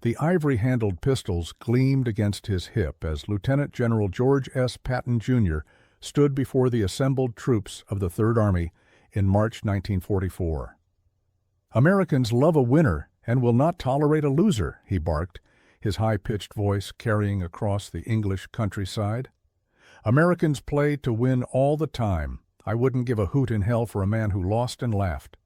The ivory-handled pistols gleamed against his hip as Lieutenant General George S. Patton, Jr. stood before the assembled troops of the Third Army in March 1944. "Americans love a winner and will not tolerate a loser," he barked, his high-pitched voice carrying across the English countryside. "Americans play to win all the time. I wouldn't give a hoot in hell for a man who lost and laughed."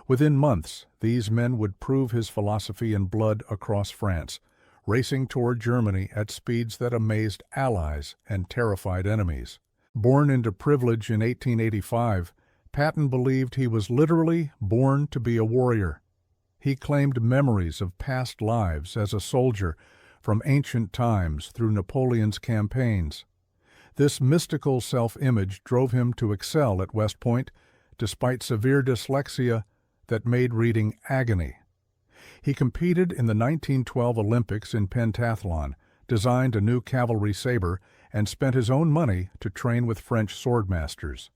Within months, these men would prove his philosophy in blood across France, racing toward Germany at speeds that amazed allies and terrified enemies. Born into privilege in 1885, Patton believed he was literally born to be a warrior. He claimed memories of past lives as a soldier from ancient times through Napoleon's campaigns. This mystical self-image drove him to excel at West Point, despite severe dyslexia that made reading agony. He competed in the 1912 Olympics in pentathlon, designed a new cavalry saber, and spent his own money to train with French swordmasters.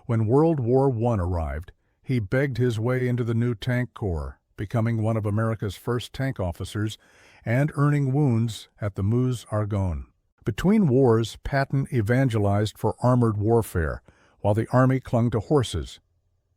When World War I arrived, he begged his way into the new Tank Corps, becoming one of America's first tank officers and earning wounds at the Meuse-Argonne. Between wars, Patton evangelized for armored warfare, while the Army clung to horses.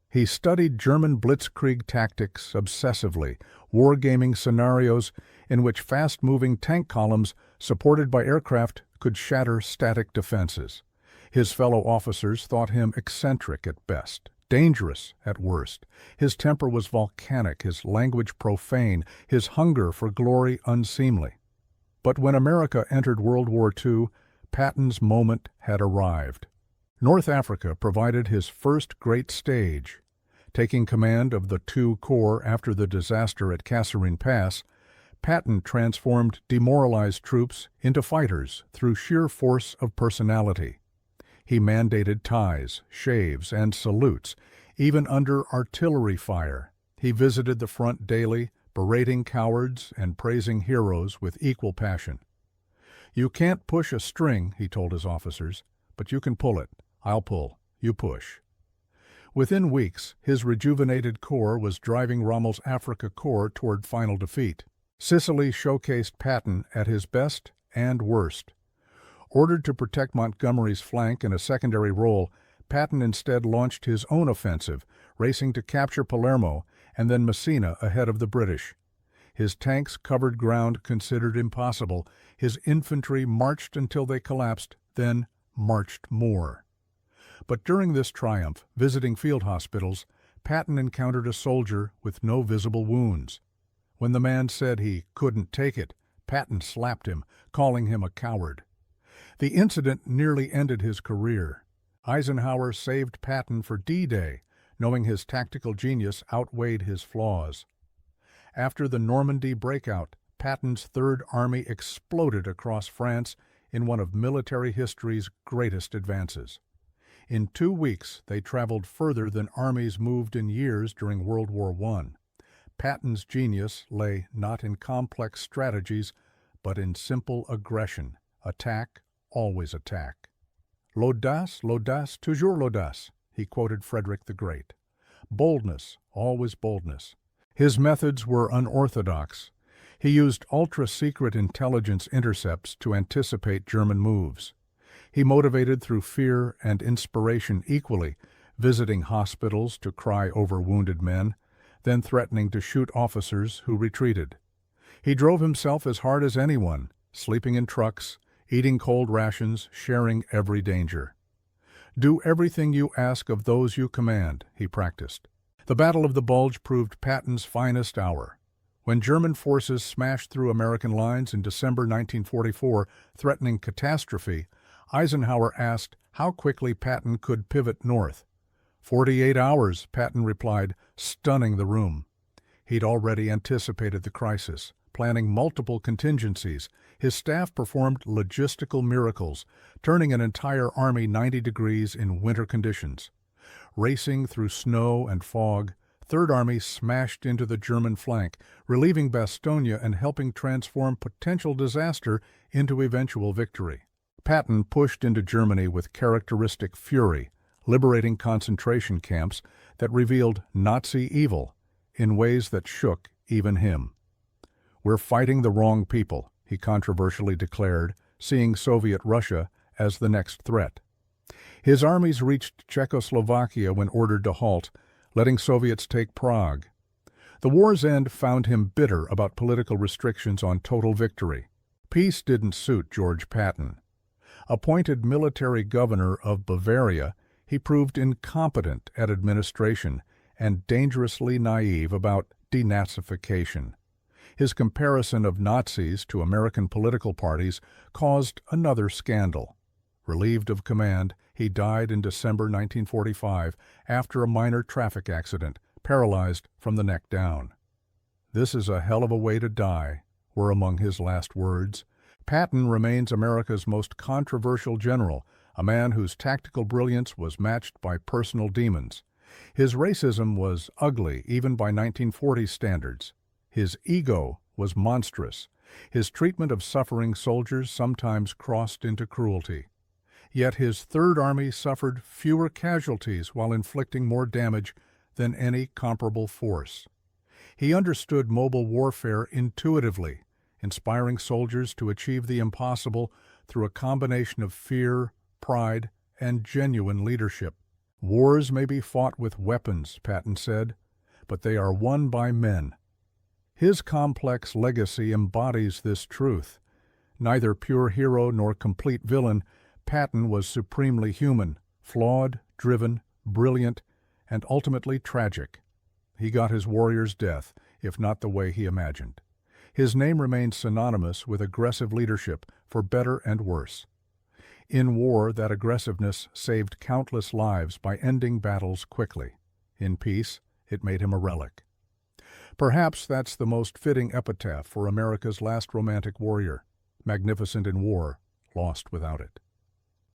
He studied German blitzkrieg tactics obsessively, wargaming scenarios in which fast-moving tank columns supported by aircraft could shatter static defenses. His fellow officers thought him eccentric at best, dangerous at worst. His temper was volcanic, his language profane, his hunger for glory unseemly. But when America entered World War II, Patton's moment had arrived. North Africa provided his first great stage. Taking command of the II Corps after the disaster at Kasserine Pass, Patton transformed demoralized troops into fighters through sheer force of personality. He mandated ties, shaves, and salutes, even under artillery fire. He visited the front daily, berating cowards and praising heroes with equal passion. "You can't push a string," he told his officers, "but you can pull it. I'll pull. You push." Within weeks, his rejuvenated corps was driving Rommel's Africa Corps toward final defeat. Sicily showcased Patton at his best and worst. Ordered to protect Montgomery's flank in a secondary role, Patton instead launched his own offensive, racing to capture Palermo and then Messina ahead of the British. His tanks covered ground considered impossible. His infantry marched until they collapsed, then marched more. But during this triumph, visiting field hospitals, Patton encountered a soldier with no visible wounds. When the man said he couldn't take it, Patton slapped him, calling him a coward. The incident nearly ended his career. Eisenhower saved Patton for D-Day, knowing his tactical genius outweighed his flaws. After the Normandy breakout, Patton's Third Army exploded across France in one of military history's greatest advances. In 2 weeks, they traveled further than armies moved in years during World War I. Patton's genius lay not in complex strategies, but in simple aggression. Attack, always attack. "L'audace, l'audace, toujours l'audace," he quoted Frederick the Great. Boldness, always boldness. His methods were unorthodox. He used ultra-secret intelligence intercepts to anticipate German moves. He motivated through fear and inspiration equally, visiting hospitals to cry over wounded men, then threatening to shoot officers who retreated. He drove himself as hard as anyone, sleeping in trucks, eating cold rations, sharing every danger. "Do everything you ask of those you command," he practiced. The Battle of the Bulge proved Patton's finest hour. When German forces smashed through American lines in December 1944, threatening catastrophe, Eisenhower asked how quickly Patton could pivot north. 48 hours, Patton replied, stunning the room. He'd already anticipated the crisis, planning multiple contingencies. His staff performed logistical miracles, turning an entire army 90 degrees in winter conditions. Racing through snow and fog, Third Army smashed into the German flank, relieving Bastogne and helping transform potential disaster into eventual victory. Patton pushed into Germany with characteristic fury, liberating concentration camps that revealed Nazi evil in ways that shook even him. "We're fighting the wrong people," he controversially declared, seeing Soviet Russia as the next threat. His armies reached Czechoslovakia when ordered to halt, letting Soviets take Prague. The war's end found him bitter about political restrictions on total victory. Peace didn't suit George Patton. Appointed military governor of Bavaria, he proved incompetent at administration and dangerously naive about denazification. His comparison of Nazis to American political parties caused another scandal. Relieved of command, he died in December 1945 after a minor traffic accident, paralyzed from the neck down. "This is a hell of a way to die," were among his last words. Patton remains America's most controversial general, a man whose tactical brilliance was matched by personal demons. His racism was ugly even by 1940 standards. His ego was monstrous. His treatment of suffering soldiers sometimes crossed into cruelty. Yet his Third Army suffered fewer casualties while inflicting more damage than any comparable force. He understood mobile warfare intuitively, inspiring soldiers to achieve the impossible through a combination of fear, pride, and genuine leadership. "Wars may be fought with weapons," Patton said, "but they are won by men." His complex legacy embodies this truth. Neither pure hero nor complete villain, Patton was supremely human, flawed, driven, brilliant, and ultimately tragic. He got his warrior's death, if not the way he imagined. His name remains synonymous with aggressive leadership, for better and worse. In war, that aggressiveness saved countless lives by ending battles quickly. In peace, it made him a relic. Perhaps that's the most fitting epitaph for America's last romantic warrior, magnificent in war, lost without it.